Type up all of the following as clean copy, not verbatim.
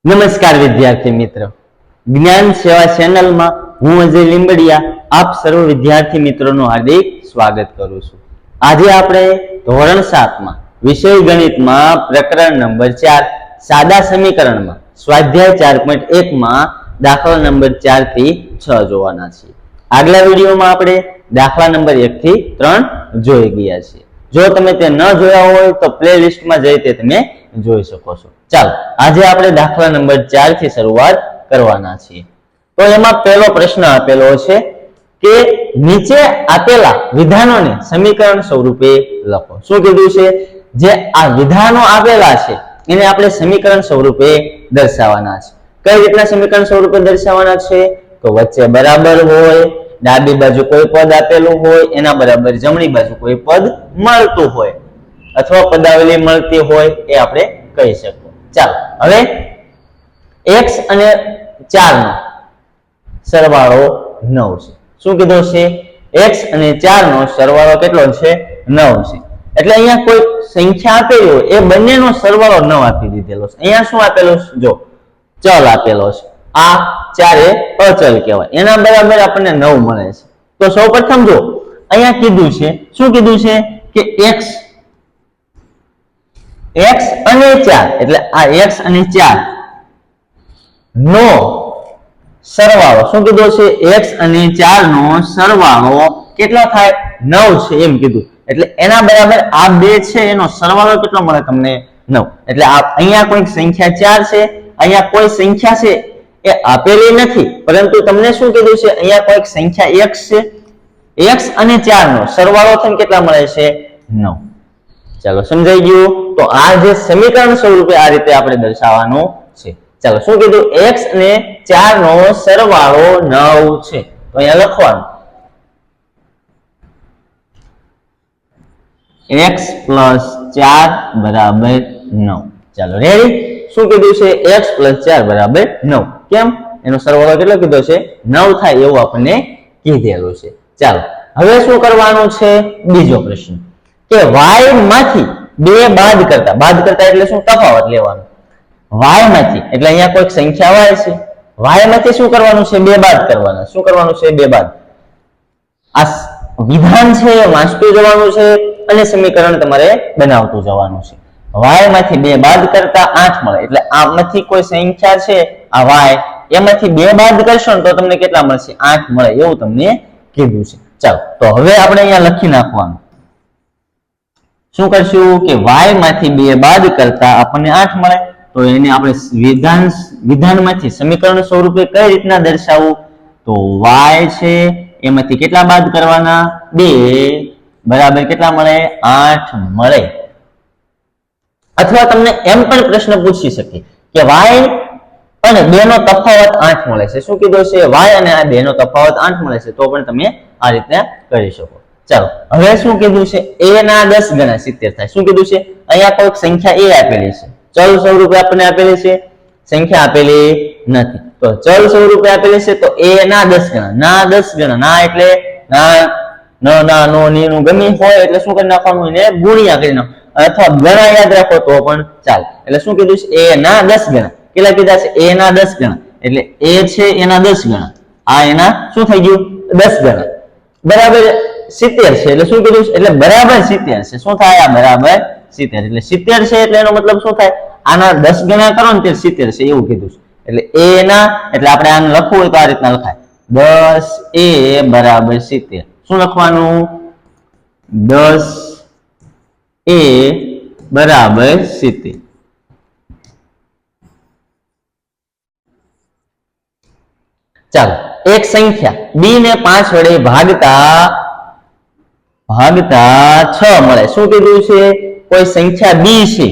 નમસ્કાર વિદ્યાર્થી મિત્રો, જ્ઞાન સેવા ચેનલમાં હું અજય લીંબડિયા આપ સર્વ વિદ્યાર્થી મિત્રોનું હાર્દિક સ્વાગત કરું છું। આજે આપણે ધોરણ 7 માં વિષય ગણિતમાં પ્રકરણ નંબર 4 સાદા સમીકરણમાં સ્વાધ્યાય 4.1 માં દાખલા નંબર 4 થી 6 જોવાના છે। આગલા વિડીયોમાં આપણે દાખલા નંબર 1 થી 3 જોઈ ગયા છીએ। જો તમે તે ન જોયા હોય તો પ્લેલિસ્ટમાં જઈ તે તમે જોઈ શકો છો। ચાલો આજે આપણે દાખલા નંબર 4 થી શરૂઆત કરવાના છીએ। તો એમાં પહેલો પ્રશ્ન આપેલો છે કે નીચે આપેલા વિધાનોને સમીકરણ સ્વરૂપે લખો। શું કીધું છે? જે આ વિધાનો આપેલા છે એને આપણે સમીકરણ સ્વરૂપે દર્શાવવાના છે। કઈ રીતના સમીકરણ સ્વરૂપે દર્શાવવાના છે? તો વચ્ચે બરાબર હોય, ડાબી બાજુ કોઈ પદ આપેલું હોય, એના બરાબર જમણી બાજુ કોઈ પદ મળતું હોય અથવા પદાવલી મળતી હોય એ આપણે કહી શકીએ। ચાલો હવે x અને 4 નો સરવાળો 9 છે। શું કીધું છે? x અને 4 નો સરવાળો કેટલો છે? 9 છે। એટલે અહીંયા કોઈ સંખ્યા આપેલી હોય એ બંનેનો સરવાળો 9 આપી દીધેલો છે। અહીંયા શું આપેલું છે? જો ચલ આપેલો છે, આ 4 એ અચલ કહેવાય, એના બરાબર આપણને 9 મળે છે। તો સૌપ્રથમ જો અહીંયા કીધું છે, શું કીધું છે કે x અને 4 એટલે આ x અને 4 નો સરવાળો, શું કીધું છે? x અને 4 નો સરવાળો કેટલો થાય? 9 છે એમ કીધું। એટલે એના બરાબર આ બે છે એનો સરવાળો કેટલો મળે તમને? 9। એટલે અહીંયા કોઈ સંખ્યા 4 છે, અહીંયા કોઈ સંખ્યા છે એ આપેલી નથી, પરંતુ તમને શું કીધું છે? અહીંયા કોઈ સંખ્યા x છે, x અને 4 નો સરવાળો થઈને કેટલા મળે છે? 9। ચાલો સમજાઈ ગયું? તો આ જે સમીકરણ સ્વરૂપે આ રીતે આપણે દર્શાવવાનું છે। ચાલો શું કીધું? x અને 4 નો સરવાળો 9 છે। તો અહીંયા લખવાનું x + 4 બરાબર 9। ચાલો રેડી? શું કીધું છે? x + 4 બરાબર 9। કેમ? એનો સરવાળો કેટલો કીધો છે? 9 થાય એવું આપણને કીધેલું છે। ચાલો હવે શું કરવાનું છે? બીજો પ્રશ્ન કે y માંથી 2 બાદ કરતા એટલે શું? તફાવત લેવાનો। y માંથી એટલે અહીંયા કોઈક સંખ્યા y છે, y માંથી શું કરવાનું છે? 2 બાદ કરવાના। શું કરવાનું છે? 2 બાદ। આ વિધાન છે એ વાંચતું જવાનું છે અને સમીકરણ તમારે બનાવતું જવાનું છે। y માંથી 2 બાદ કરતા 8 મળે, એટલે આમાંથી કોઈ સંખ્યા છે આ y, એમાંથી 2 બાદ કરશો ને તો તમને કેટલા મળશે? 8 મળે એવું તમને કીધું છે। ચાલો તો હવે આપણે અહીંયા લખી નાખવાનું। શું કરશું કે y માંથી 2 બાદ કરતા આપણને 8 મળે, તો એને આપણે વિધાનમાંથી સમીકરણ સ્વરૂપે કઈ રીતના દર્શાવવું? તો y છે એમાંથી કેટલા બાદ કરવાના? 2 બરાબર કેટલા મળે? 8 મળે। અથવા તમને એમ પણ પ્રશ્ન પૂછી શકે કે y અને 2 નો તફાવત 8 મળે છે। શું કીધું છે? y અને આ 2 નો તફાવત 8 મળે છે, તો પણ તમે આ રીતે કરી શકો। ચાલો હવે શું કીધું છે? a ના 10 ગણા 70 થાય। શું કીધું છે? અહીંયા કોઈક સંખ્યા a આપેલી છે, ચલ સ્વરૂપે આપણને આપેલી છે, સંખ્યા આપેલી નથી। તો ચલ સ્વરૂપે આપેલી છે તો a ના 10 ગણા, ના 10 ગણા, ના એટલે ના નો ની નું ગમી હોય એટલે શું કરી નાખવાનું? એને ગુણ્યા કરી નાખો, અથવા ગણા યાદ રાખો તો પણ ચાલે। એટલે શું કીધું છે? a ના 10 ગણા કેટલા કીધા છે? a ના 10 ગણા, એટલે a છે એના 10 ગણા, આ એના શું થઈ ગયું? 10 ગણા બરાબર 70 છે। એટલે શું કીધું છે? એટલે બરાબર 70 છે। શું થાય? આ બરાબર 70, એટલે 70 છે એટલે એનો મતલબ શું થાય? આના 10 ગણા કરો ને તે 70 છે એવું કીધું છે। એટલે a ના એટલે આપણે આને લખવું હોય તો આ રીતના લખાય 10a બરાબર 70। શું લખવાનું? 10a બરાબર 70। ચાલો એક સંખ્યા b ને 5 વડે ભાગતા 6 મળે। શું કીધું છે? કોઈ સંખ્યા b છે,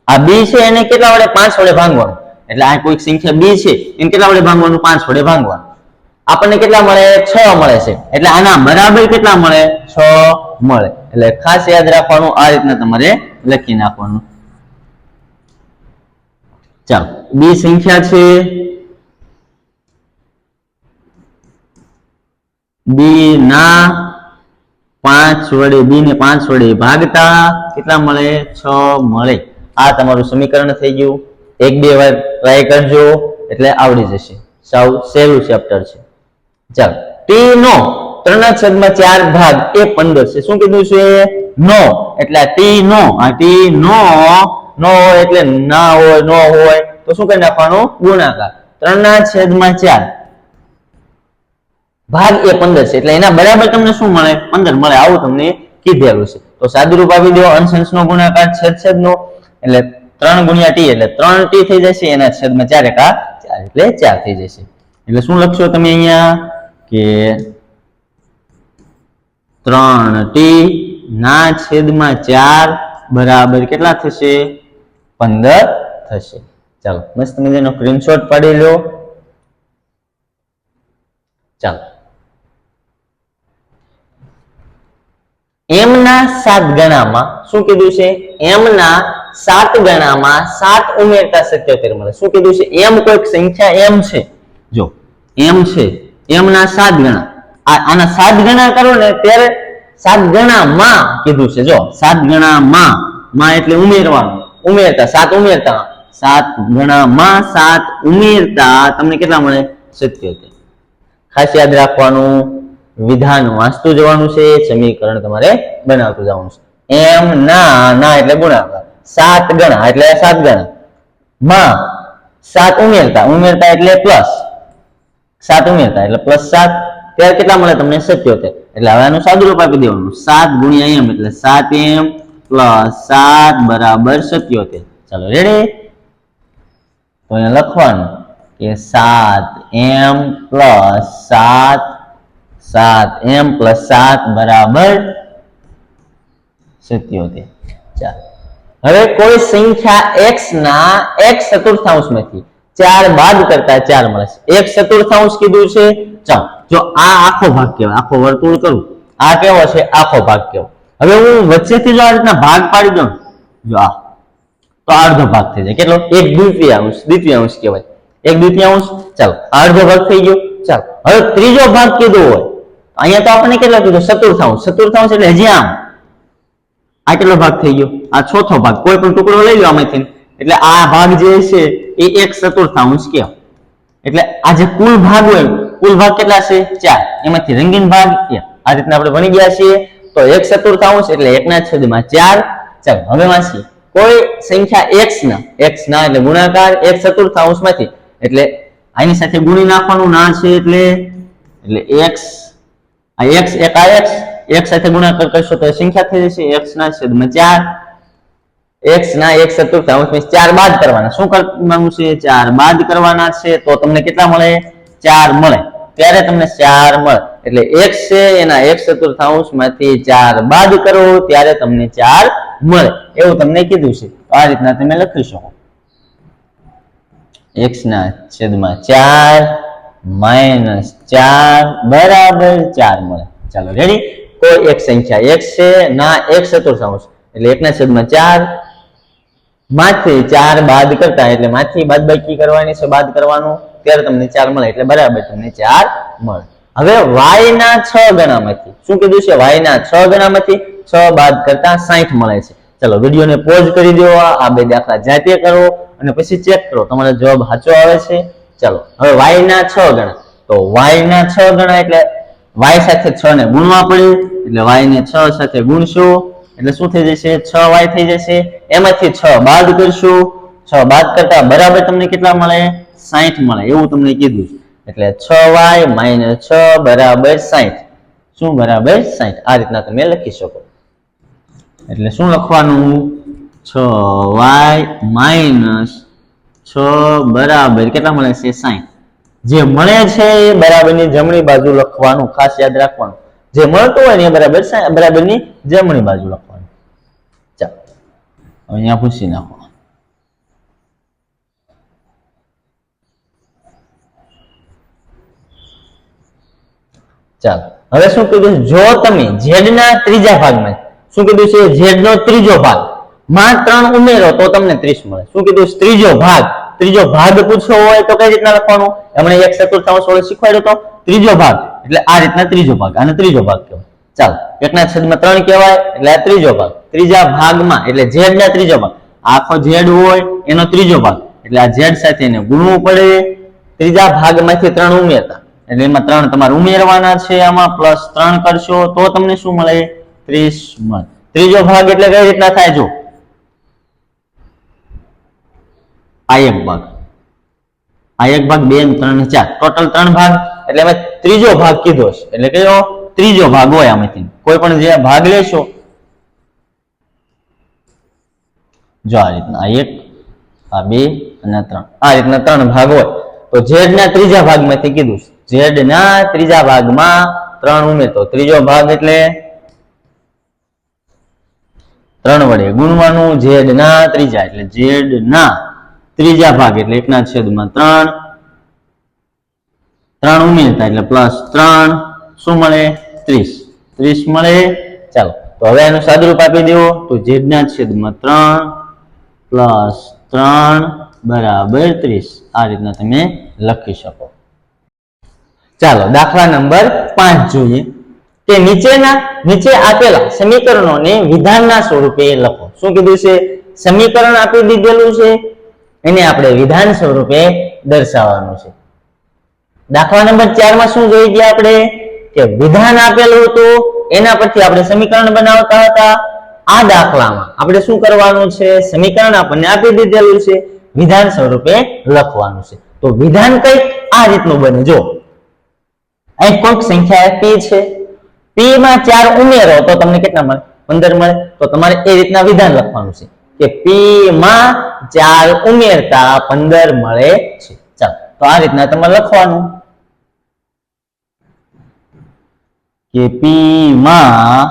આ b છે એને કેટલા વડે? 5 વડે ભાગવાનું। એટલે આ કોઈ સંખ્યા b છે એને કેટલા વડે ભાગવાનું? 5 વડે ભાગવાનું। આપણને કેટલા મળે? 6 મળે છે। એટલે આના બરાબર કેટલા મળે? 6 મળે। એટલે ખાસ યાદ રાખવાનું, આ રીતના તમારે લખી નાખવાનું। ચાલો b સંખ્યા છે, b ના 5 વડે b ને 5 વડે ભાગતા કેટલા મળે? 6 મળે। આ તમારું સમીકરણ થઈ ગયું। એક બે વાર ટ્રાય કરજો એટલે આવડી જશે. સાવ સહેલું ચેપ્ટર છે. ચાલો, ટી નો 3/4 ભાગ એ 15 છે. શું કીધું છે? નો એટલે ટી નો, આ ટી નો નો હોય એટલે ના હોય, નો હોય તો શું કરી નાખવાનું? ગુણાકાર. 3/4 ભાગ એ 15 છે એટલે એના બરાબર તમને શું મળે? 15 મળે. આવું તમને કીધેલું છે. તો સાદુરૂપ આપી દો. અંશ નો ગુણાકાર છેદ નો એટલે 3 ગુણ્યા ટી એટલે 3t થઈ જશે. એના છેદમાં 4 એકા 4 એટલે 4 થઈ જશે. એટલે શું લખશો તમે અહીંયા કે 3t ના છેદમાં 4 બરાબર કેટલા થશે? 15 થશે. ચાલો, મસ્ત મજાનો સ્ક્રીનશોટ પાડી લો. ચાલો, m ના 7 ગણામાં શું કીધું છે? m ના 7 ગણામાં 7 ઉમેરતા 77 મળે. શું કીધું છે? m કોઈક સંખ્યા m છે. જો m છે, m ના 7 ગણા. આના 7 ગણા કરો ને ત્યારે 7 ગણામાં કીધું છે. જો 7 ગણામાં, માં એટલે ઉમેરવાનું, ઉમેરતા 7 ઉમેરતા 7 ગણામાં 7 ઉમેરતા તમને કેટલા મળે? 77. ખાસ યાદ રાખવાનું, વિધાન વાંચતું જવાનું છે, સમીકરણ તમારે બનાવતું જવાનું છે. m ના એટલે ગુણાકાર, 7 ગણા એટલે 7 ગણા, માં 7 ઉમેરતા એટલે પ્લસ 7 ઉમેરતા એટલે +7, ત્યારે કેટલા મળે તમને? 77. એટલે હવે આનું સાદુરૂપ આપી દેવાનું. 7 ગુણ્યા m એટલે 7m + 7 બરાબર 77. ચાલો, રેડી? તો અહીંયા લખવાનું કે 7m + 7 બરાબર 77. ચાલો, હવે કોઈ સંખ્યા x ના x ચતુર્થાંશમાંથી 4 બાદ કરતા 4 મળે છે. x ચતુર્થાંશ કીધું છે. ચાલો, જો આ આખો ભાગ કહેવાય, આખો વર્તુળ કરું, આ કેવો છે? આખો ભાગ કહેવાય. હવે હું વચ્ચેથી જો આ રીતના ભાગ પાડી દઉં, જો આ તો અડધો ભાગ થઈ જાય. કેટલો? 1/2, દ્વિતીયાંશ કહેવાય. 1/2. ચાલો, અડધો ભાગ થઈ ગયો. ચાલો, હવે ત્રીજો ભાગ કીધો હોય, અહીંયા તો આપણે કેટલો કીધો? ચતુર્થાંશ. ચતુર્થાંશ એટલે હજી આમ આ કેટલો ભાગ થઈ ગયો? આ ચોથો ભાગ. કોઈ પણ ટુકડો લઈ લો આમાંથી, એટલે આ ભાગ જે છે એ 1/4 કહેવાય. એટલે આ જે કુલ ભાગ હોય, કુલ ભાગ કેટલા છે? 4. એમાંથી રંગીન ભાગ 1. આ રીતના આપણે ભણી ગયા છીએ. તો 1/4 એટલે 1/4. ચાલો, હવે વાંચીએ. કોઈ સંખ્યા x ના એટલે ગુણાકાર 1/4 માંથી, એટલે આની સાથે ગુણી નાખવાનું. ના છે એટલે x, આ x એક આ x સાથે ગુણાકાર કરશો તો સંખ્યા થઈ જશે x ના છેદમાં 4. x ના 1/4 માંથી 4 બાદ કરવાના. શું કરવાનું છે? 4 બાદ કરવાના છે. તો તમને કેટલા મળે? 4 મળે. ત્યારે તમને 4 મળે. એટલે x છે એના 1/4 માંથી 4 બાદ કરો ત્યારે તમને 4 મળે. એવું તમને કીધું છે. આ રીતના તમે લખી શકો. x ના છેદમાં 4 -4 બરાબર 4 મળે. ચાલો, રેડી? કોઈ એક સંખ્યા x છે ના 1/4 એટલે 1/4 માંથી 4 બાદ કરતા, એટલે માંથી બાદબાકી કરવાની છે, બાદ કરવાનું, ત્યારે તમને 4 મળે. એટલે બરાબર તમને 4 મળે. હવે y ના 6 ગણામાંથી શું કીધું છે? y ના 6 ગણામાંથી 6 બાદ કરતા 60 મળે છે. ચલો, વિડીયોને પોઝ કરી દો, આ બે દાખલા જાતે કરો અને પછી ચેક કરો તમારો જવાબ સાચો આવે છે. ચલો, હવે y ના 6 ગણા. તો y ના 6 ગણા એટલે y સાથે 6 ને ગુણવા પડે. એટલે y ને 6 સાથે ગુણશો એટલે શું થઈ જશે? 6y થઈ જશે. એમાંથી 6 બાદ કરશો. 6 બાદ કરતા બરાબર તમને કેટલા મળે? 60 મળે. એવું તમને કીધું છે. એટલે 6y - 6 બરાબર 60. શું બરાબર? 60. આ રીતના તમે લખી શકો. એટલે શું લખવાનું? 6y - 6 બરાબર કેટલા મળે છે? 60. જે મળે છે એ બરાબરની જમણી બાજુ લખવાનું. ખાસ યાદ રાખવાનું, જે મળતું હોય ને એ બરાબરની જમણી બાજુ લખવાનું. ચાલો, અહીંયા પૂછી નાખો. ચાલો, હવે શું કીધું? જો તમે z ના ત્રીજા ભાગમાં, શું કીધું છે? z નો ત્રીજો ભાગ માં 3 ઉમેરો તો તમને 30 મળે. શું કીધું? ત્રીજો ભાગ પૂછ્યો હોય તો કઈ રીતના લખવાનું? એમણે 1/4 વાળો શીખવાડ્યો તો ત્રીજો ભાગ એટલે આ રીતના ત્રીજો ભાગ, આને ત્રીજો ભાગ કહેવાય. ચાલો, 1/3 કહેવાય એટલે આ ત્રીજો ભાગ. ત્રીજા ભાગમાં એટલે z ના ત્રીજો ભાગ, આખો z હોય એનો ત્રીજો ભાગ એટલે આ z સાથે એને ગુણવું પડે, ત્રીજા ભાગમાંથી 3 ઉમેરતા એટલે એમાં 3 તમારે ઉમેરવાના છે, આમાં પ્લસ 3 કરશો તો તમને શું મળે 30 મળે. ત્રીજો ભાગ એટલે કઈ રીતના થાય જો આ એક ભાગ 2 અને 3 ને 4 ટોટલ 3 ભાગ એટલે અમે ત્રીજો ભાગ કીધો છે એટલે કયો ત્રીજો ભાગ હોય આમાંથી કોઈ પણ જે ભાગ લેશો જો આ રીતના આ 1 આ 2 અને 3 આ રીતના 3 ભાગ હોય તો z ના ત્રીજા ભાગમાંથી કીધું છે z ના ત્રીજા ભાગમાં 3 ઉમેરતો ત્રીજો ભાગ એટલે 3 વડે ગુણવાનું z ના ત્રીજા એટલે z ના ત્રીજા ભાગ એટલે 1/3 3 ઉમેરતા એટલે પ્લસ 3 શું મળે 30 મળે. ચાલો તો હવે એનું સાદુરૂપ આપી દેવો તો z ના છેદમાં 3 પ્લસ 3 બરાબર 30 આ રીતના તમે લખી શકો. ચાલો દાખલા નંબર 5 જોઈએ કે નીચે આપેલા સમીકરણોને વિધાનના સ્વરૂપે લખો. શું કીધું છે સમીકરણ આપી દીધેલું છે એને આપણે વિધાન સ્વરૂપે દર્શાવવાનું છે. દાખલા નંબર 4 માં શું જોઈ ગયા આપણે કે વિધાન આપેલું હતું એના પરથી આપણે સમીકરણ બનાવતા હતા. આ દાખલામાં આપણે શું કરવાનું છે સમીકરણ આપણને આપી દીધેલું છે વિધાન સ્વરૂપે લખવાનું છે. તો વિધાન કઈક આ રીતનું બને જો અહીં કોઈક સંખ્યા p છે p માં 4 ઉમેરો તો તમને કેટલા મળે 15 મળે. તો તમારે એ રીતના વિધાન લખવાનું છે કે p માં 4 ઉમેરતા 15 મળે છે. ચાલો તો આ રીતના તમારે લખવાનું કે p માં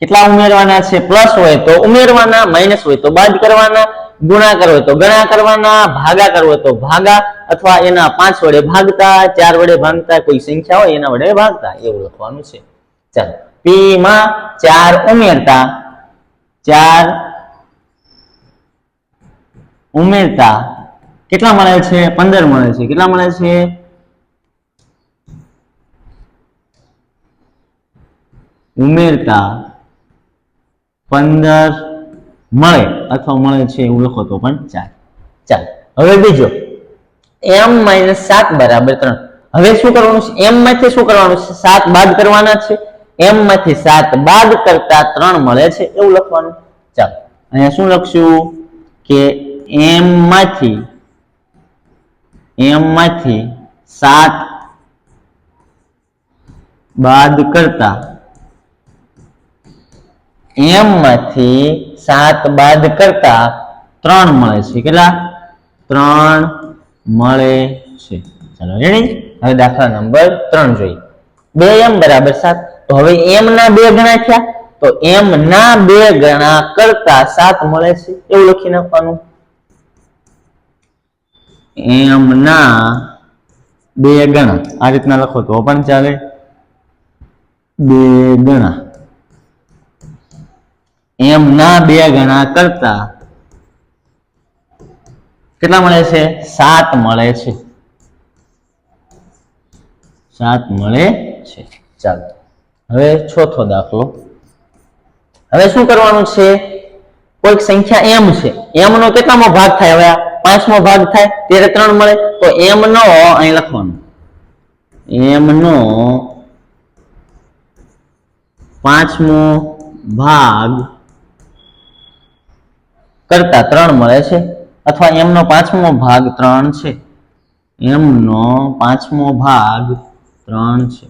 કેટલા ઉમેરવાના છે પ્લસ હોય તો ઉમેરવાના માઈનસ હોય તો બાદ કરવાના ગુણાકાર હોય તો ગણા કરવાના ભાગાકાર હોય તો ભાગા અથવા એના 5 વડે ભાગતા 4 વડે ભાગતા કોઈ સંખ્યા હોય એના વડે ભાગતા એવું લખવાનું છે. ચાલો p માં 4 ઉમેરતા 4 ઉમેરતા કેટલા મળે છે 15 મળે છે. કેટલા મળે છે ઉમેરતા 15 મળે અથવા મળે છે એવું લખો તો પણ ચાલે. ચાલો હવે બીજો m - 7 બરાબર 3. હવે શું કરવાનું છે m માંથી શું કરવાનું છે 7 બાદ કરવાના છે. m માંથી 7 બાદ કરતા 3 મળે છે એવું લખવાનું. ચાલો અહીંયા શું લખશું કે m માંથી 7 બાદ કરતા m માંથી 7 બાદ કરતા 3 મળે છે. કેટલા 3 મળે છે. ચાલો રેડી. હવે દાખલા નંબર 3 જોઈએ 2m બરાબર 7. તો હવે m ના 2 ગણા થયા તો m ના 2 ગણા કરતા 7 મળે છે એવું લખી નાખવાનું. m ના 2 ગણા આ રીતના લખો તો પણ ચાલે 2 ગણા m ના 2 ગણા કરતા કેટલા મળે છે 7 મળે છે. 7 મળે છે. ચાલો હવે ચોથો દાખલો. હવે શું કરવાનું છે કોઈક સંખ્યા m છે m નો કેટલામો ભાગ થાય હવે 5મો ભાગ થાય ત્યારે 3 મળે તો m નો અહીં લખવાનું m નો 5મો ભાગ કરતા 3 મળે છે અથવા m નો 5મો ભાગ 3 છે. m નો 5મો ભાગ 3 છે.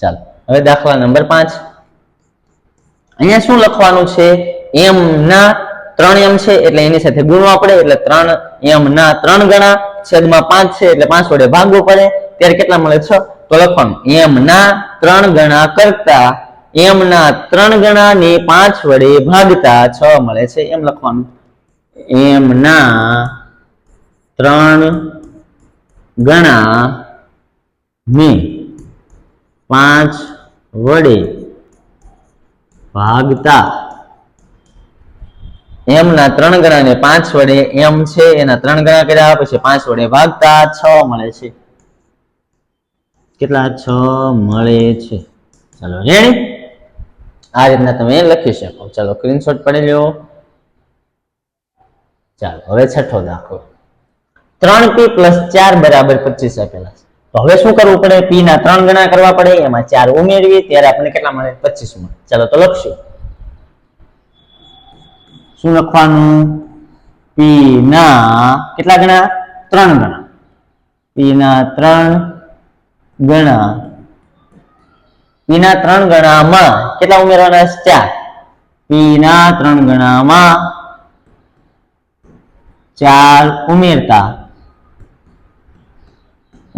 ચાલો હવે દાખલા નંબર 5 અહીંયા શું લખવાનું છે m ના 3m છે એટલે એની સાથે ગુણવા પડે એટલે 3m ના 3 ગણા છેદમાં 5 છે એટલે 5 વડે ભાગવું પડે ત્યારે કેટલા મળે 6. તો લખવાનું m ના 3 ગણા કરતા m ના 3 ગણા ને 5 વડે ભાગતા 6 મળે છે એમ લખવાનું. m ના 3 ગણા ને 5 વડે ભાગતા m ના 3 ગણા ને 5 વડે m છે એના 3 ગણા કર્યા પછી 5 વડે ભાગતા 6 મળે છે. કેટલા 6 મળે છે. ચાલો રેડી. આ રીતના તમે લખી શકો. ચાલો સ્ક્રીનશોટ પડી લો. ચાલો હવે છઠ્ઠો દાખલો 3p + 4 બરાબર 25 આપેલા છે. તો હવે શું કરવું પડે? p ના 3 ગણા કરવા પડે, એમાં 4 ઉમેરવી ત્યારે આપણને કેટલા મળે? 25 મળે. ચાલો તો લખશું. શું લખવાનું? p ના કેટલા ગણા? 3 ગણા. p ના 3 ગણા. p ના 3 ગણામાં કેટલા ઉમેરવાના? 4. p ના 3 ગણામાં 4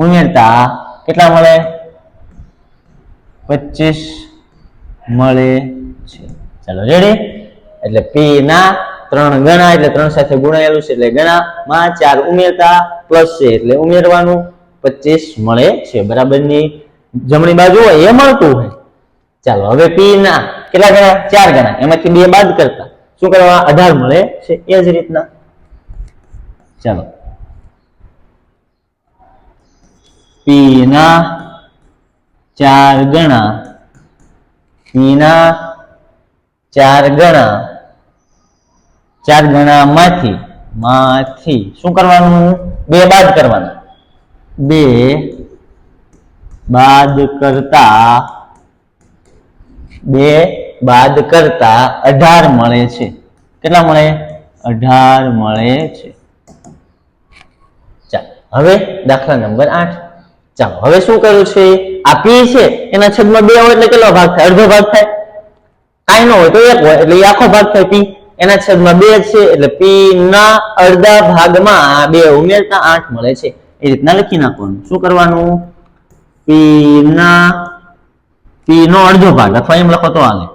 ઉમેરતા કેટલા મળે? 25 મળે છે. ચાલો રેડી. એટલે p ના 3 ગણા એટલે 3 સાથે ગુણાયેલું છે એટલે ગણા માં 4 ઉમેરતા પ્લસ છે એટલે ઉમેરવાનું 25 મળે છે. બરાબરની જમણી બાજુ હોય એ મળતું હોય. ચાલો હવે p ના કેટલા ગણા? 4 ગણા, એમાંથી 2 બાદ કરતા શું કરવા? 18 મળે છે. એ જ રીતના ચાલો p ના 4 ગણા, p ના 4 ગણા, 4 ગણા માંથી શું કરવાનું? 2 બાદ કરવાના. 2 બાદ કરતા 18 મળે છે. કેટલા મળે? 18 મળે છે. ચાલો હવે દાખલા નંબર 8. ચાલો હવે શું કર્યું છે? આ p છે એના છેદમાં 2 હોય એટલે કેટલો ભાગ થાય? અડધો ભાગ થાય. કાંઈ ન હોય તો 1 હોય એટલે એ આખો ભાગ થાય. p એના છેદમાં 2 છે એટલે p ના અડધા ભાગમાં 2 ઉમેરતા 8 મળે છે. એ રીતના લખી નાખવાનું. શું કરવાનું? p નો અડધો ભાગ અથવા એમ લખો તો હાલે.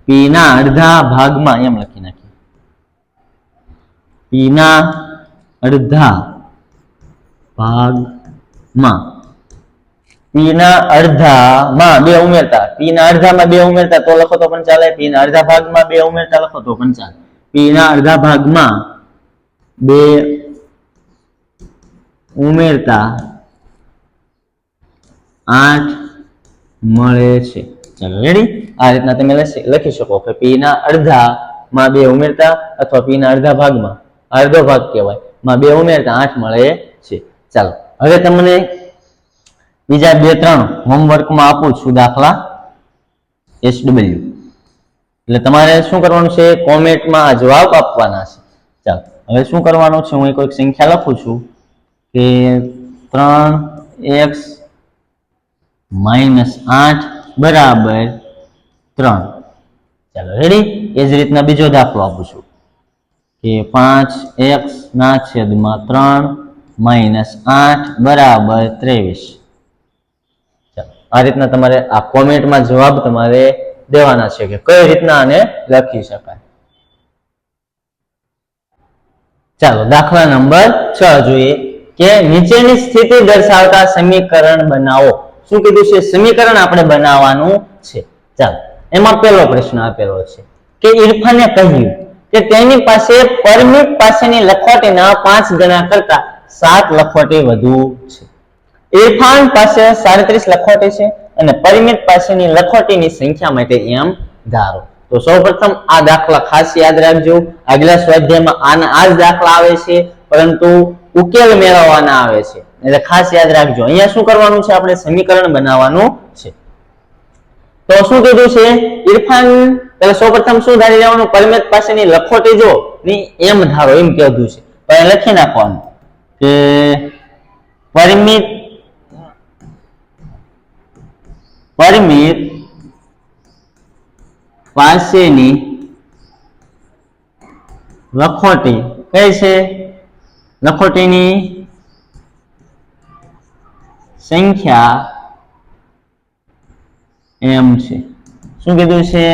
p ના અડધા ભાગમાં એમ લખી નાખીએ. p ના અડધા ભાગમાં p ના અડધામાં 2 ઉમેરતા. p ના અડધામાં 2 ઉમેરતા તો લખો તો પણ ચાલે. p ના અડધા ભાગમાં 2 ઉમેરતા લખો તો પણ ચાલે. p ના અડધા ભાગમાં 2 ઉમેરતા 8 મળે છે. ચાલો રેડી. આ રીતના તમે લખી શકો કે p ના અડધામાં 2 ઉમેરતા અથવા p ના અડધા ભાગમાં, અડધો ભાગ કહેવાય, માં 2 ઉમેરતા 8 મળે છે. ચાલો હવે તમને બીજા 2-3 હોમવર્કમાં આપું છું દાખલા SW. એટલે તમારે શું કરવાનું છે? કોમેન્ટમાં જવાબ આપવાના છે. ચાલો હવે શું કરવાનું છે? હું કોઈક સંખ્યા લખું છું કે 3x - 8 બરાબર 3. ચાલો રેડી. એ જ રીતના બીજો દાખલો આપું છું કે 5x ના છેદમાં 3 - 8 બરાબર 23. આ રીતના તમારે આ કોમેન્ટમાં જવાબ તમારે દેવાના છે કે કઈ રીતના આને લખી શકાય. ચાલો દાખલા નંબર 6 જોઈએ કે નીચેની સ્થિતિ દર્શાવતા સમીકરણ બનાવો. શું કીધું છે? સમીકરણ આપણે બનાવવાનું છે. ચાલો એમાં પહેલો પ્રશ્ન આપેલો છે કે ઇરફાને કહ્યું કે તેની પાસે પરમિત પાસેની લખોટીના 5 ગણા કરતા 7 લખોટી વધુ છે. ઇરફાન પાસે 37 લખોટી છે અને પરિમિત પાસેની લખોટીની સંખ્યા માટે એમ ધારો. તો સૌપ્રથમ આ દાખલા ખાસ યાદ રાખજો. આગલા સ્વાધ્યાયમાં આ જ દાખલા આવે છે પરંતુ ઉકેલ મેળવવાના આવે છે એટલે ખાસ યાદ રાખજો. અહીંયા શું કરવાનું છે? આપણે સમીકરણ બનાવવાનું છે. તો શું કીધું છે? ઇરફાન એટલે સૌપ્રથમ શું ધારી લેવાનું? પરિમિત પાસેની લખોટી જો ની એમ ધારો, એમ કીધું છે. તો લખી નાખવાનું કે પરિમિત પાસેની લખોટી કઈ છે? લખોટીની સંખ્યા એમ છે. શું કીધું છે?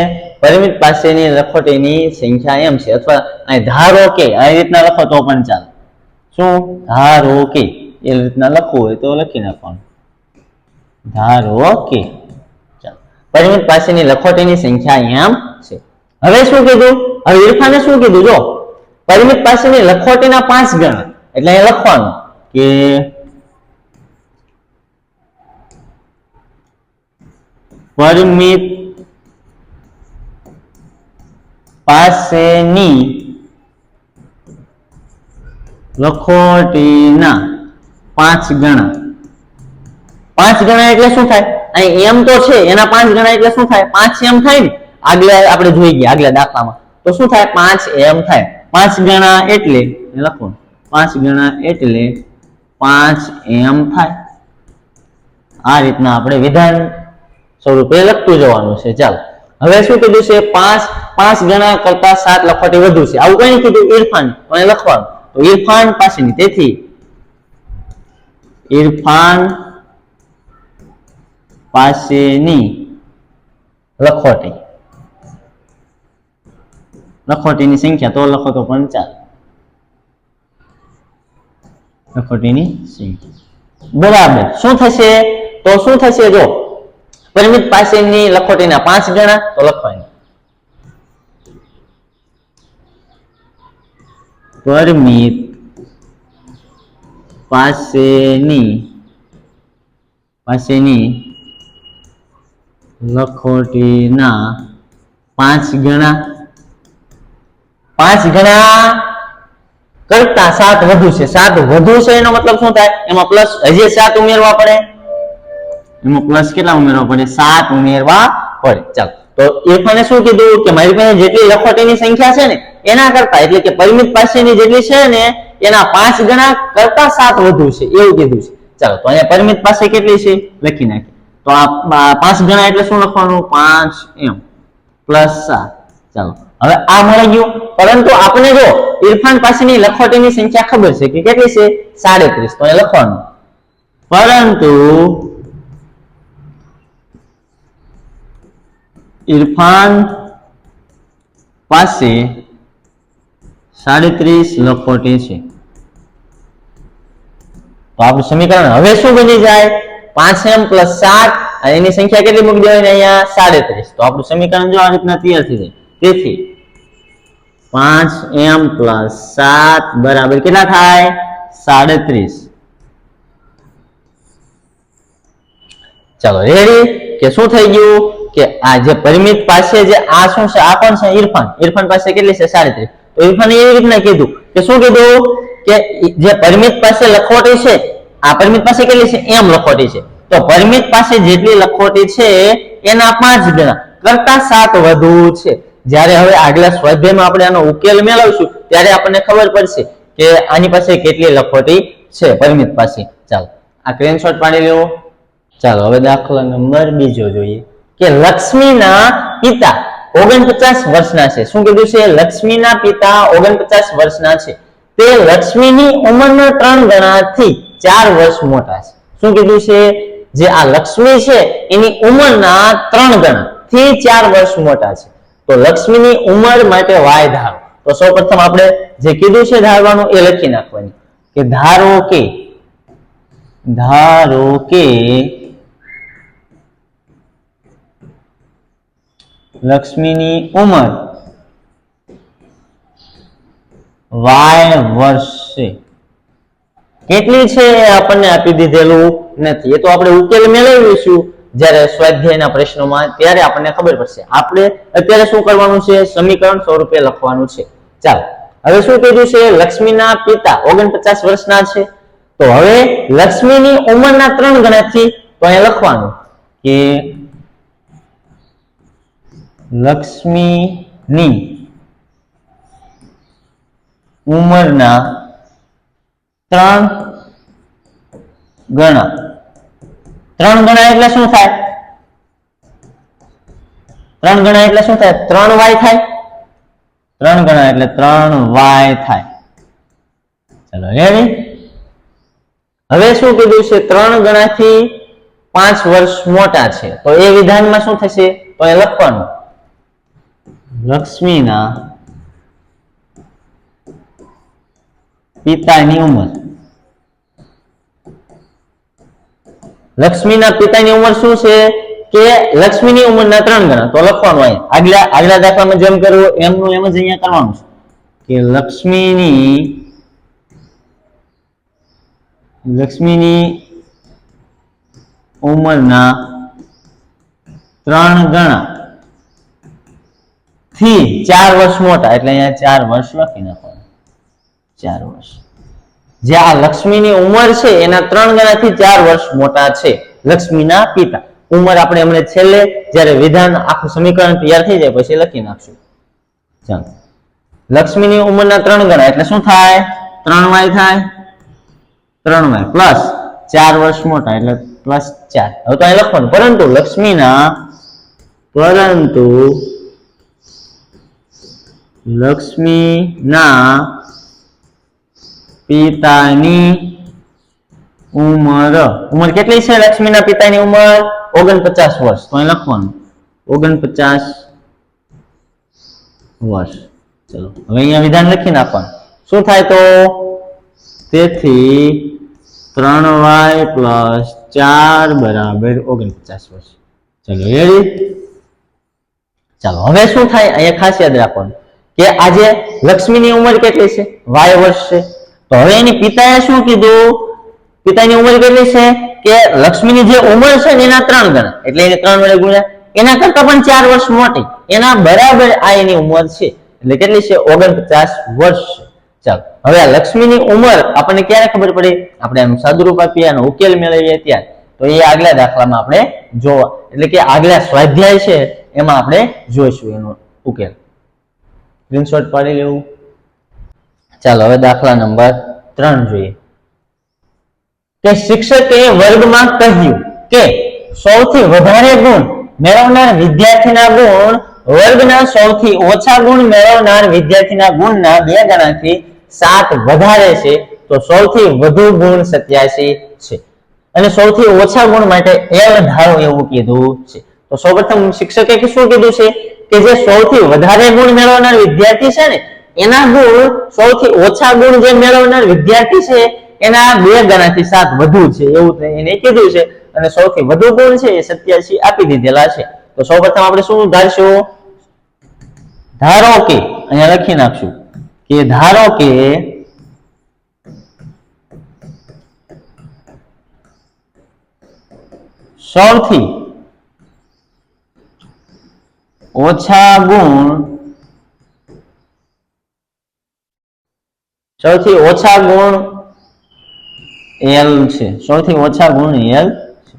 પરિમિત પાસેની લખોટીની સંખ્યા એમ છે. અથવા અહીં ધારો કે આ રીતના લખો તો પણ ચાલે. શું? ધારો કે એ રીતના લખવું હોય તો લખી નાખવાનું. ધારો કે પરિમિત પાસેની લખોટીની સંખ્યા એમ છે. હવે શું કીધું? હવે ઇરફાને શું કીધું? જો પરિમિત પાસેની લખોટીના 5 ગણા એટલે એ લખવાનું કે પરિમિત પાસેની લખોટીના 5 ગણા. 5 ગણા એટલે શું થાય? અહીં એમ તો છે, એના 5 ગણા એટલે શું થાય? 5 એમ થાય ને. આગલા આપણે જોઈ ગયા આગલા દાખલામાં, તો શું થાય? 5 એમ થાય. 5 ગણા એટલે લખો, 5 ગણા એટલે 5 એમ થાય. આ રીતના આપણે વિધાન સ્વરૂપે લખતું જવાનું છે. ચાલો હવે શું કીધું છે? 5 ગણા કરતા 7 લખોટી વધુ છે. આવું કઈ કીધું? ઇરફાન. તો લખવાનું, તો ઇરફાન પાસેની, તેથી ઇરફાન પાસેની લખોટીની સંખ્યા, તો લખો તો 5 લખોટીની સંખ્યા બરાબર શું થશે? તો શું થશે? જો પરિમિત પાસેની લખોટીના 5 ગણા, તો લખવાની પરિમિત પાસેની લખોટીના 5 ગણા. 5 ગણા કરતા 7 વધુ છે. 7 વધુ છે એનો મતલબ શું થાય? એમાં પ્લસ હજી 7 ઉમેરવા પડે. એમાં પ્લસ કેટલા ઉમેરવા પડે? 7 ઉમેરવા પડે. ચાલો, તો ઇરફાને શું કીધું કે મારી પાસે જેટલી લખોટીની સંખ્યા છે ને એના કરતા, એટલે કે પરિમિત પાસેની જેટલી છે ને એના 5 ગણા કરતા 7 વધુ છે, એવું કીધું છે. ચાલો, તો અહીંયા પરિમિત પાસે કેટલી છે લખી નાખીએ. તો આ 5 ગણા એટલે શું લખવાનું? 5m plus 7. ચાલો, હવે આ મળી ગયું. પરંતુ આપણે જો ઇરફાન પાસેની લખોટીની સંખ્યા ખબર છે કે કેટલી છે? 37. તો એ લખવાનું, પરંતુ ઇરફાન પાસે 37 લખોટી છે. તો આપણું સમીકરણ હવે શું બની જાય? 5m પ્લસ 7 અને એની સંખ્યા કેટલી મૂકી દેવાની? અહીંયા 37. તો આપણું સમીકરણ જો આ રીતના તૈયાર થઈ જાય. તેથી 5m પ્લસ 7 બરાબર કેટલા થાય? 37. ચાલો રેડી? કે શું થઈ ગયું કે આ જે પરિમિત પાસે જે આ શું છે? આ કોણ છે? ઇરફાન. ઇરફાન પાસે કેટલી છે? 37. તો ઇરફાને એવી રીતના કીધું કે શું કીધું કે જે પરિમિત પાસે લખોટી છે, આ પરિમિત પાસે કેટલી છે? m લખોટી છે. તો પરિમિત પાસે જેટલી લખોટી છે એના 5 ગણા કરતા 7 વધુ છે. જ્યારે હવે આગલા સ્વાધ્યાયમાં આપણે આનો ઉકેલ મેળવશું ત્યારે આપણને ખબર પડશે કે આની પાસે કેટલી લખોટી છે પરિમિત પાસે. ચાલો આ સ્ક્રીનશોટ પાડી લેવો. ચાલો હવે દાખલા નંબર 2 જોઈએ કે લક્ષ્મીના પિતા 49 વર્ષના છે. શું કીધું છે? લક્ષ્મીના પિતા 49 વર્ષના છે. તે લક્ષ્મીની ઉંમરના 3 ગણાથી 4 વર્ષ મોટા છે. શું કીધું છે? જે આ લક્ષ્મી છે એની ઉંમરના 3 ગણા થી 4 વર્ષ મોટા છે. તો લક્ષ્મીની ઉંમર માટે વાય ધારો. તો સૌપ્રથમ આપણે જે કીધું છે ધારવાનું એ લખી નાખવાની કે ધારો કે લક્ષ્મીની ઉંમર વાય વર્ષ છે. કેટલી છે આપણને આપી દીધેલું નથી, એ તો આપણે ઉકેલ મેળવીશું જ્યારે સ્વાધ્યાયના પ્રશ્નોમાં, ત્યારે આપણને ખબર પડશે. આપણે અત્યારે શું કરવાનું છે? સમીકરણ સ્વરૂપે લખવાનું છે. ચાલો હવે શું કીધું છે? લક્ષ્મીના પિતા 49 વર્ષના છે. તો હવે લક્ષ્મીની ઉંમરના 3 ગણાથી, તો અહીંયા લખવાનું કે લક્ષ્મીની ઉંમરના 3 ગણા. 3 ગણા એટલે શું થાય? 3 ગણા એટલે શું થાય? 3y થાય. 3 ગણા એટલે 3y થાય. ચલો રેડી? હવે શું કીધું છે? 3 ગણાથી 5 વર્ષ મોટા છે. તો એ વિધાનમાં શું થશે? તો એ લખવાનું લક્ષ્મીના પિતાની ઉંમર. લક્ષ્મીના પિતાની ઉંમર શું છે? કે લક્ષ્મીની ઉંમરના 3 ગણા. તો લખવાનું અહીંયા આગલા દાખલામાં જેમ કર્યું એમનું એમ જ અહીંયા કરવાનું છે કે લક્ષ્મીની ઉંમરના 3 ગણા થી 4 વર્ષ મોટા, એટલે અહીંયા 4 વર્ષ લખી નાખવાનું. 4 વર્ષ. જે આ લક્ષ્મીની ઉંમર છે એના 3 ગણાથી 4 વર્ષ મોટા છે લક્ષ્મીના પિતા. ઉંમર આપણે એમને છેલ્લે જ્યારે વિધાન આખું સમીકરણ તૈયાર થઈ જાય પછી લખી નાખશું. ચાલો, લક્ષ્મીની ઉંમરના 3 ગણા એટલે શું થાય? 3y થાય. 3y પ્લસ 4 વર્ષ મોટા એટલે પ્લસ 4. હવે તો અહીં લખવાનું પરંતુ લક્ષ્મીના પિતાની ઉંમર કેટલી છે? લક્ષ્મીના પિતાની ઉંમર 49 વર્ષ. તો અહીં લખવાનું 49 વર્ષ. ચલો હવે અહીંયા વિધાન લખી નાખવાનું. શું થાય તો? તેથી 3y પ્લસ 4 બરાબર 49 વર્ષ. ચલો રેડી. ચાલો હવે શું થાય? અહીંયા ખાસ યાદ રાખવાનું કે આજે લક્ષ્મીની ઉંમર કેટલી છે? y વર્ષ છે. તો હવે એની પિતાએ શું કીધું? પિતાની ઉંમર કેટલી છે? કે લક્ષ્મીની જે ઉંમર છે એના 3 ગણા, એટલે એને 3 વડે ગુણ્યા, એના કરતા પણ 4 વર્ષ મોટી, એના બરાબર આ એની ઉંમર છે. એટલે કેટલી છે? 49 વર્ષ છે. ચાલો હવે આ લક્ષ્મીની ઉંમર આપણને ક્યારે ખબર પડે? આપણે આનું સાદુરૂપ આપીએ, આનો ઉકેલ મેળવીએ ત્યારે. તો એ આગલા દાખલામાં આપણે જોવા, એટલે કે આગલા સ્વાધ્યાય છે એમાં આપણે જોઈશું એનો ઉકેલ. સ્ક્રીનશોટ પાડી લેવું. ચાલો હવે દાખલા નંબર 3 જોઈએ. કે શિક્ષકે વર્ગમાં કહ્યું કે સૌથી વધારે ગુણ મેળવનાર વિદ્યાર્થીના ગુણ વર્ગના સૌથી ઓછા ગુણ મેળવનાર વિદ્યાર્થીના ગુણના 2 ગણાથી 7 વધારે છે. તો સૌથી વધુ ગુણ 87 છે અને સૌથી ઓછા ગુણ માટે L ધારો એવું કીધું છે. તો સૌપ્રથમ શિક્ષકે શું કીધું છે? કે જે સૌથી વધારે ગુણ મેળવનાર વિદ્યાર્થી છે ને એના ગુણ સૌથી ઓછા ગુણ જે મેળવનાર વિદ્યાર્થી છે એના 2 ગણાથી 7 વધુ છે એવું એને કીધું છે. અને સૌથી વધુ ગુણ છે એ 87 આપી દીધેલા છે. તો સૌપ્રથમ આપણે શું ધારશું? ધારો કે અહીંયા લખી નાખશું કે ધારો કે સૌથી ઓછા ગુણ L છે. સૌથી ઓછા ગુણ L છે.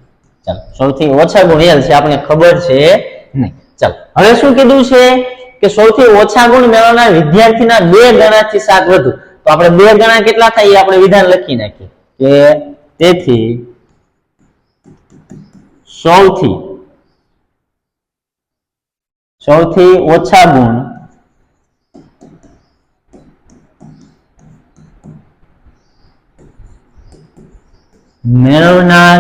ચાલો સૌથી ઓછા ગુણ L છે આપણને ખબર છે નહીં. ચાલો હવે શું કીધું છે? કે સૌથી ઓછા ગુણ મેળવનાર વિદ્યાર્થીના 2 ગણાથી 7 વધુ. તો આપણે 2 ગણા કેટલા થાય એ આપણે વિધાન લખી નાખીએ કે તેથી સૌથી ઓછા ગુણ મેળવનાર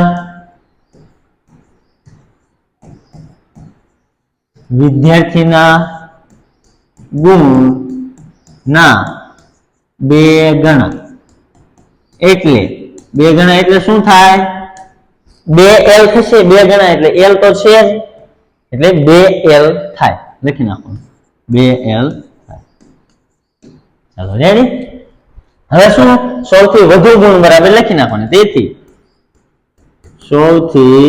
વિદ્યાર્થીના ગુણ ના 2 ગણા. એટલે 2 ગણા એટલે શું થાય? 2L થશે. 2 ગણા એટલે L તો છે જ, એટલે 2L થાય. લખી નાખો 2L થાય. ચાલો રેડી. હવે શું? સૌથી વધુ ગુણ બરાબર લખી નાખવાનું. તેથી સૌથી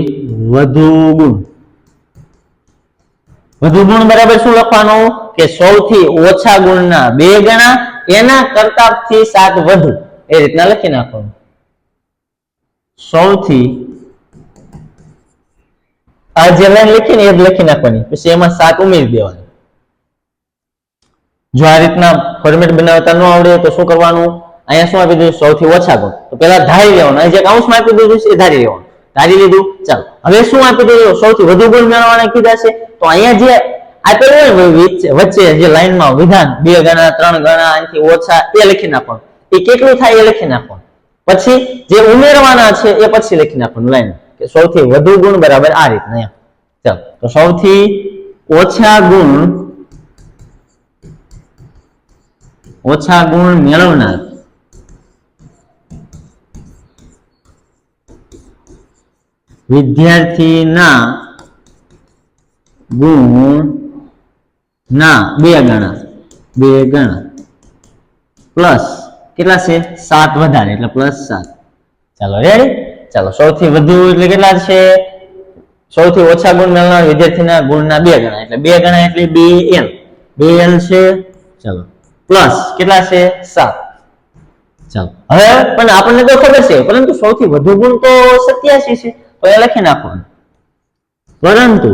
વધુ ગુણ બરાબર શું લખવાનું? કે સૌથી ઓછા ગુણના 2 ગણા એના કરતાથી 7 વધુ, એ રીતના લખી નાખવાનું. સૌથી આ જે લાઈન લખીને એ જ લખી નાખવાની, પછી એમાં 7 ઉમેરી દેવાનું. જો આ રીતના ફોર્મેટ બનાવતા ન આવડે તો શું કરવાનું? અહીંયા શું આપી દીધું? સૌથી ઓછા ગુણ. તો પેલા ધારી લેવાનું. અહીં જે કૌંસમાં આપી દીધું છે એ ધારી લેવાનું. ધારી લીધું. ચાલો હવે શું આપી દીધું? સૌથી વધુ ગુણ મેળવવાના કીધા છે. તો અહીંયા જે આપેલું હોય વચ્ચે જે લાઈનમાં વિધાન 2 ગણા 3 ગણા આનાથી ઓછા એ લખી નાખવાનું. એ કેટલું થાય એ લખી નાખવાનું. પછી જે ઉમેરવાના છે એ પછી લખી નાખવાનું લાઈન કે સૌથી વધુ ગુણ બરાબર આ રીતના. ચાલો તો સૌથી ઓછા ગુણ મેળવનાર વિદ્યાર્થીના ગુણ ના 2 ગણા પ્લસ કેટલા છે? 7 વધારે એટલે પ્લસ 7. ચાલો રેડી. ચાલો સૌથી વધુ એટલે કેટલા છે? સૌથી ઓછા ગુણ મેળવનાર વિદ્યાર્થીના ગુણના 2 ગણા એટલે 2 ગણા એટલે 2L. 2l છે, ચલો પ્લસ કેટલા છે 7. ચાલો હવે પણ આપણને તો ખબર છે, પરંતુ સૌથી વધુ ગુણ તો 87 છે, તો એ લખી નાખવાનું. પરંતુ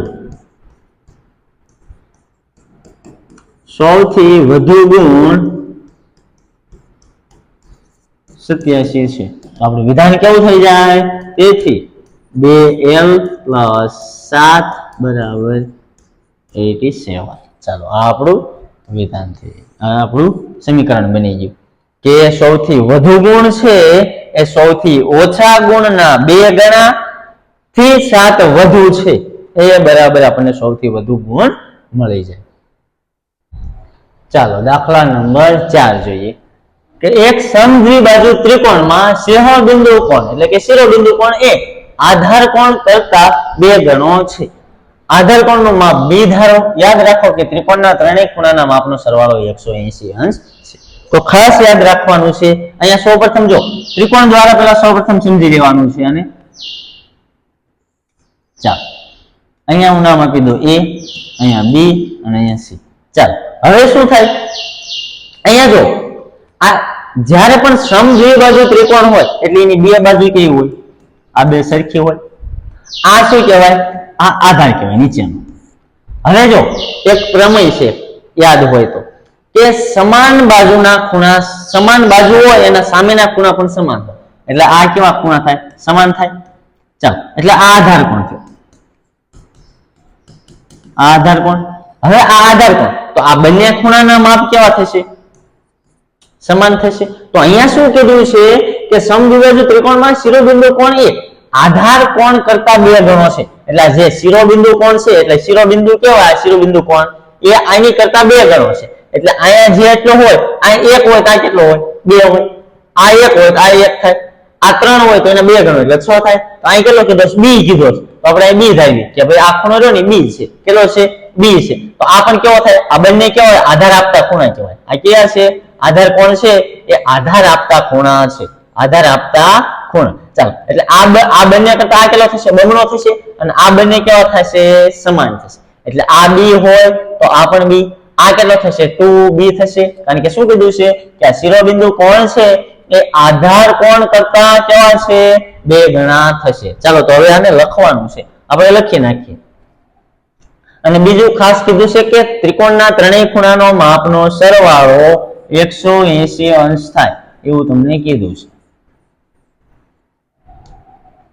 સૌથી વધુ ગુણ 87 છે, તો આપણું વિધાન કેવું થઈ જાય? તેથી 2l + 7 = 87. ચાલો આ આપણું વિધાન થઈ ગયું, આ આપણું સમીકરણ બની ગયું કે સૌથી વધુ ગુણ છે એ સૌથી ઓછા ગુણના 2 ગણા થી 7 વધુ છે, એ બરાબર આપણને સૌથી વધુ ગુણ મળી જાય. ચાલો દાખલા નંબર 4 જોઈએ કે એક સમદ્વિબાજુ ત્રિકોણમાં શિરોબિંદુ કોણ એટલે કે શિરોબિંદુ કોણ એ આધાર કોણ કરતા 2 ગણો છે. આધાર કોણનું માપ b ધારો. યાદ રાખો કે ત્રિકોણના ત્રણેય ખૂણાના માપનો સરવાળો 180 અંશ છે. તો ખાસ યાદ રાખવાનું છે. અહીંયા સૌપ્રથમ જો ત્રિકોણ દ્વારા પહેલા સૌપ્રથમ સમજી લેવાનું છે. અને ચાલો અહીંયા હું નામ આપી દઉં a, અહીંયા b અને અહીંયા c. ચાલો હવે શું થાય? અહીંયા જો આ જ્યારે પણ સમદ્વિબાજુ ત્રિકોણ હોય એટલે એની બે બાજુ કેવી હોય? આ બે સરખી હોય. આ શું કહેવાય? આ આધાર કહેવાય નીચેનો. હવે જો એક પ્રમેય છે, યાદ હોય તો, કે સમાન બાજુના ખૂણા સમાન બાજુ હોય એના સામેના ખૂણા પણ સમાન હોય, એટલે આ કેવા ખૂણા થાય? સમાન થાય. ચાલો એટલે આ આધાર કોણ છે, આ આધાર કોણ. હવે આ આધાર કોણ, તો આ બંને ખૂણાના માપ કેવા થશે? સમાન થશે. તો અહીંયા શું કીધું છે કે સમદ્વિબાજુ ત્રિકોણમાં શિરોબિંદુ કોણ એ આધાર કોણ કરતા 2 ગણો છે. એટલે જે શિરોબિંદુ કોણ છે એટલે શિરોબિંદુ કેવા? શિરોબિંદુ કોણ એ આની કરતા 2 ગણો છે. એટલે અહીંયા જે એટલો હોય, આ 1 હોય તો આ કેટલો હોય? 2 હોય. આ 1 હોય તો આ 1 થાય. આ 3 હોય તો એને 2 ગણો એટલે 6 થાય. તો અહીં કેટલો કીધો? b કીધો છે. તો આપણે અહીં b ધારીએ કે ભાઈ આ ખૂણો રહ્યો ને b છે. કેટલો છે? b છે. તો આ પણ કેવો થાય? આ બંને કેવા? આધાર આપતા ખૂણા કહેવાય. આ કયા છે? આધાર કોણ છે એ આધાર આપતા ખૂણા છે. આધાર આપતા ખૂણા. ચાલો એટલે આ બંને કરતા આ કેટલો થશે? બમણો થશે. અને આ બંને કેવા થશે? સમાન થશે. એટલે આ b હોય તો આ પણ b. આ કેટલો થશે? 2b થશે. કારણ કે શું કીધું છે કે આ શિરોબિંદુ કોણ છે એ આધાર કોણ કરતા કેવા છે? 2 ગણા થશે. ચાલો તો હવે આને લખવાનું છે, આપણે લખી નાખીએ. અને બીજું ખાસ કીધું છે કે ત્રિકોણના ત્રણેય ખૂણાનો માપનો સરવાળો 180 અંશ થાય એવું તમને કીધું છે.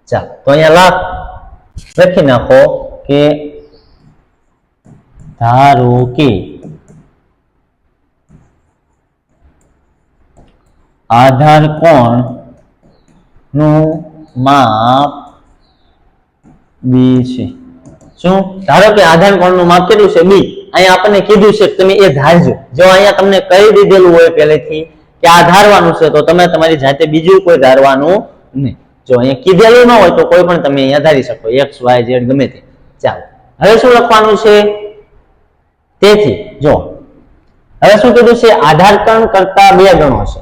ચાલો તો અહીંયા લખી નાખો કે ધારો કે આધાર કોણ નું માપ b છે. શું? ધારો કે આધાર કોણનું માપ કેટલું છે? b. અહીંયા આપણને કીધું છે તમે એ ધારજો. જો અહીંયા તમને કહી દીધેલું હોય પહેલેથી કે આ ધારવાનું છે તો તમે તમારી જાતે બીજું કોઈ ધારવાનું નહીં. જો અહીંયા કીધેલું ન હોય તો કોઈ પણ તમે અહીંયા ધારી શકો, x y z ગમે તે. ચાલો હવે શું લખવાનું છે? તેથી જો હવે શું કીધું છે? આધાર કોણ કરતા 2 ગણો છે.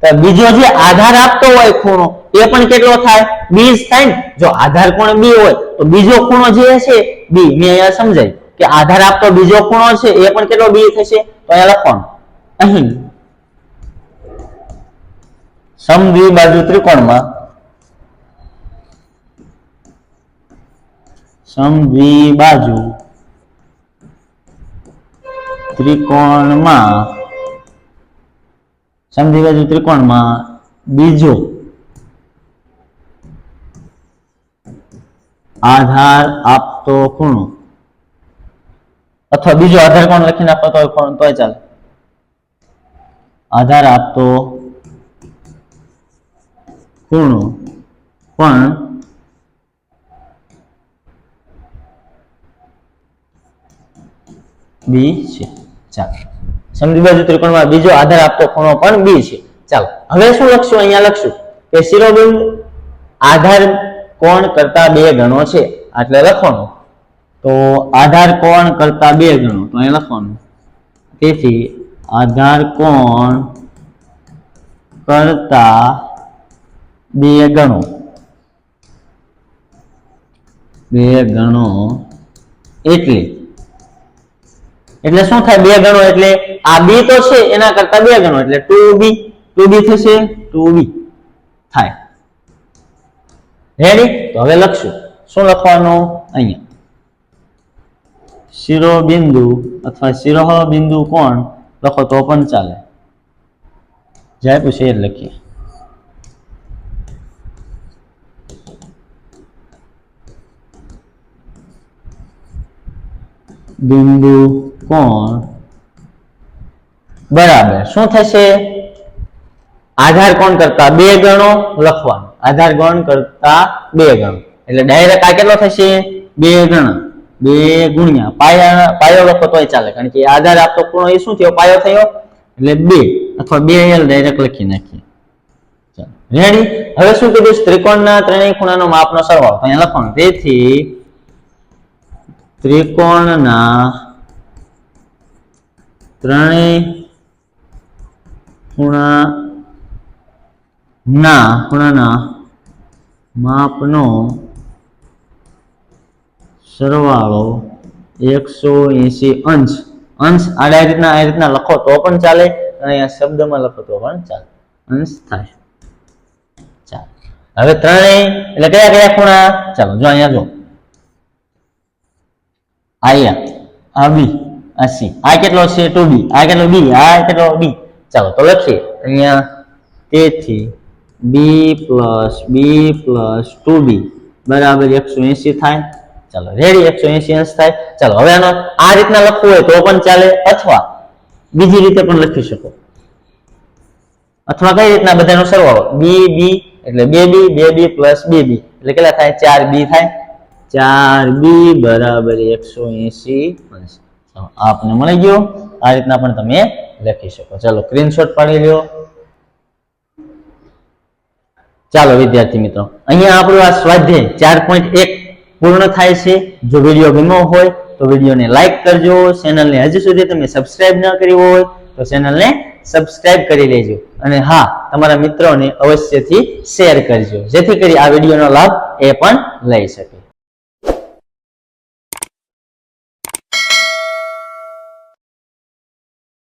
તો બીજો જે આધાર આપતો હોય ખૂણો એ પણ કેટલો થાય? b જ થાય ને. જો આધાર કોણ b હોય તો બીજો ખૂણો જે છે b. મેં અહીંયા સમજાય કે આધાર આપતો બીજો ખૂણો છે એ પણ કેટલો? b થશે. તો અહીંયા લખવાનું અહીં સમદ્વિબાજુ ત્રિકોણમાં સમદ્વિબાજુ ત્રિકોણમાં બીજો આધાર આપતો ખૂણો અથવા બીજો આધાર કોણ લખી નાખો તોય ચાલે. આધાર આપતો ખૂણો પણ b છે. ચાલો સમદ્વિબાજુ ત્રિકોણમાં બીજો આધાર આપતો ખૂણો પણ b છે. ચાલો હવે શું લખશું? અહીંયા લખશું કે શિરોબિંદુ આધાર કોણ કરતા 2 ગણો છે. એટલે લખવાનું તો આધાર કોણ કરતા 2 ગણો. તો અહીંયા લખવાનું તેથી આધાર કોણ કરતા 2 ગણો 2 ગણો એટલે એટલે શું થાય? 2 ગણો એટલે આ b તો છે એના કરતા 2 ગણો એટલે 2b થશે, 2b થાય. રેડી? તો હવે લખશું. શું લખવાનું? અહીંયા શિરોબિંદુ અથવા શિરોબિંદુ કોણ લખો તો પણ ચાલે. જે પૂછે એ લખીએ. બિંદુ કોણ બરાબર શું થશે? આધાર કોણ કરતા 2 ગણો લખવાનો. આધાર કોણ કરતા 2 ગણો એટલે ડાયરેક્ટ આ કેટલો થશે? 2 ગણા. 2 ગુણ્યા પાયો લખો તોય ચાલે, કારણ કે આધાર આપતો ખૂણો એ શું થયો? પાયો થયો એટલે 2 અથવા 2l ડાયરેક્ટ લખી નાખીએ. ચાલો રેડી? હવે શું કીધું? ત્રિકોણના ત્રણેય ખૂણાનો માપનો સરવાળો. તો અહીંયા લખવાનું. તેથી ત્રિકોણના ત્રણેય ખૂણાના માપનો સરવાળો 180 અંશ. અંશ આ રીતના લખો તો પણ ચાલે, અને અહીંયા શબ્દમાં લખો તો પણ ચાલે. અંશ થાય. ચાલો હવે ત્રણેય એટલે કયા કયા ખૂણા? ચાલો જો અહીંયા જો આ b, આ c, આ કેટલો છે? 2b, આ કેટલો b, આ કેટલો b. ચાલો તો લખીએ અહીંયા. તેથી b plus b plus 2b બરાબર 180 થાય. ચાલો રેડી? 180 અંશ થાય. ચાલો હવે આનો આ રીતના લખવું હોય તો પણ ચાલે, અથવા બીજી રીતે પણ લખી શકો. અથવા કઈ રીતના? બધાનો સરવાળો b એટલે 2b plus 2b એટલે કેટલા થાય? 4b થાય. 4b બરાબર 180 અંશ. આપને મળી ગયો. આ રીતના પણ તમે લખી શકો. ચાલો સ્ક્રીનશોટ પાડી લ્યો. ચાલો વિદ્યાર્થી મિત્રો, અહીંયા આપણું આ સ્વાધ્યાય 4.1 પૂર્ણ થાય છે. જો વિડીયો ગમ્યો હોય તો વિડીયોને લાઈક કરજો. ચેનલને હજી સુધી તમે સબસ્ક્રાઇબ ન કરી હોય તો ચેનલને સબસ્ક્રાઇબ કરી લેજો, અને હા, તમારા મિત્રોને અવશ્યથી શેર કરજો, જેથી કરી આ વિડીયોનો લાભ એ પણ લઈ શકે.